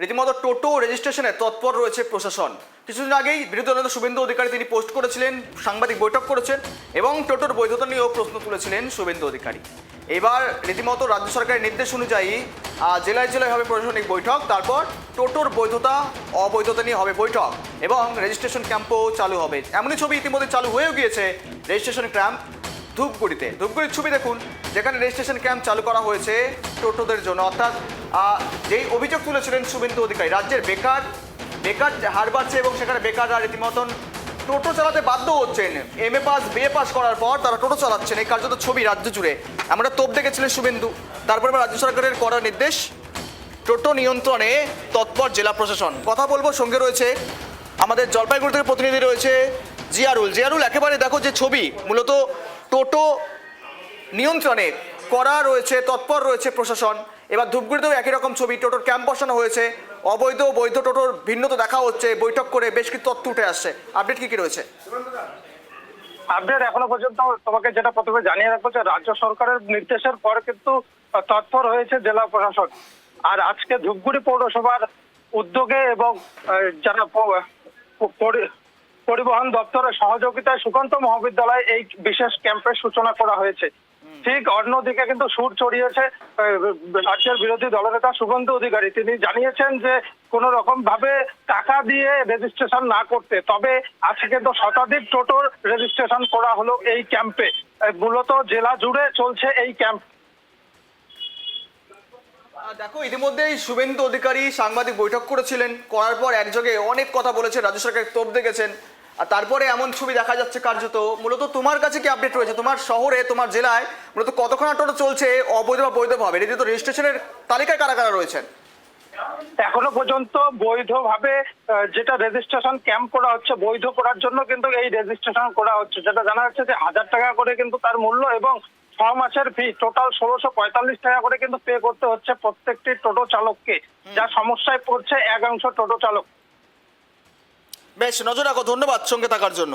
রীতিমতো টোটো রেজিস্ট্রেশনে তৎপর রয়েছে প্রশাসন। কিছুদিন আগেই বিরোধী দলনেতা শুভেন্দু অধিকারী তিনি পোস্ট করেছিলেন, সাংবাদিক বৈঠক করেছেন এবং টোটোর বৈধতা নিয়েও প্রশ্ন তুলেছিলেন শুভেন্দু অধিকারী। এবার রীতিমতো রাজ্য সরকারের নির্দেশ অনুযায়ী জেলায় জেলায় হবে প্রশাসনিক বৈঠক, তারপর টোটোর বৈধতা অবৈধতা নিয়ে হবে বৈঠক এবং রেজিস্ট্রেশন ক্যাম্পও চালু হবে। এমনই ছবি ইতিমধ্যে চালু হয়েও গিয়েছে রেজিস্ট্রেশন ক্যাম্প ধূপগুড়িতে। ধূপগুড়ির ছবি দেখুন, যেখানে রেজিস্ট্রেশন ক্যাম্প চালু করা হয়েছে টোটোদের জন্য। অর্থাৎ যেই অভিযোগ তুলেছিলেন শুভেন্দু অধিকারী, রাজ্যের বেকার হার বাড়ছে এবং সেখানে বেকাররা রীতিমতন টোটো চালাতে বাধ্য হচ্ছেন। MA পাস BA পাস করার পর তারা টোটো চালাচ্ছেন, এই কার্যত ছবি রাজ্য জুড়ে। আমরা তোপ দেখেছিলেন শুভেন্দু, তারপরে রাজ্য সরকারের করা নির্দেশ, টোটো নিয়ন্ত্রণে তৎপর জেলা প্রশাসন। কথা বলবো, সঙ্গে রয়েছে আমাদের জলপাইগুড়ি থেকে প্রতিনিধি রয়েছে জিয়ারুল। একেবারে দেখো যে ছবি, মূলত টোটো নিয়ন্ত্রণে করা রয়েছে, তৎপর রয়েছে প্রশাসন। এবার ধূপগুড়িতেও একই রকম ছবি, টোটোর ক্যাম্প বসানো হয়েছে, অবৈধ বৈধ টোটোর ভিন্নতা দেখা হচ্ছে, বৈঠক করে বেশ কিছু তথ্য উঠে আসছে। আপডেট কি রয়েছে? আপডেট এখনো পর্যন্ত তোমাকে যেটা প্রথমে জানিয়ে রাখবো যে রাজ্য সরকারের নির্দেশের পর কিন্তু তৎপর হয়েছে জেলা প্রশাসন। আর আজকে ধূপগুড়ি পৌরসভার উদ্যোগে এবং যারা পরিবহন দপ্তরের সহযোগিতায় সুকান্ত মহাবিদ্যালয়ে এই বিশেষ ক্যাম্পের সূচনা করা হয়েছে। ঠিক অন্যদিকে কিন্তু সুর চড়িয়েছে রাজ্যের বিরোধী দলনেতা শুভেন্দু অধিকারী। তিনি জানিয়েছেন যে কোন রকম ভাবে টাকা দিয়ে রেজিস্ট্রেশন না করতে, তবে আজকে কিন্তু শতাধিক টোটোর রেজিস্ট্রেশন করা হলো এই ক্যাম্পে। মূলত জেলা জুড়ে চলছে এই ক্যাম্প। দেখো, ইতিমধ্যেই শুভেন্দু অধিকারী সাংবাদিক বৈঠক করেছিলেন, করার পর একযোগে অনেক কথা বলেছেন, রাজ্য সরকারের তোপ দেখেছেন। আর তারপরে এমন ছবি দেখা যাচ্ছে কার্যত। মূলত তোমার কাছে কি আপডেট রয়েছে? তোমার শহরে, তোমার জেলায় মূলত কতক্ষণ টোটো চলছে অবৈধ বা বৈধভাবে? রীতিমতো রেজিস্ট্রেশনের তালিকায় কারা কারা রয়েছেন? এখনো পর্যন্ত বৈধভাবে যেটা রেজিস্ট্রেশন ক্যাম্প করা হচ্ছে, বৈধ করার জন্য কিন্তু এই রেজিস্ট্রেশন করা হচ্ছে, যেটা জানা যাচ্ছে যে 1000 টাকা করে কিন্তু তার মূল্য এবং 6 মাসের ফি টোটাল 1645 টাকা করে কিন্তু পে করতে হচ্ছে প্রত্যেকটি টোটো চালককে, যা সমস্যায় পড়ছে একাংশ টোটো চালক। বেশ, নজর রাখো। ধন্যবাদ সঙ্গে থাকার জন্য।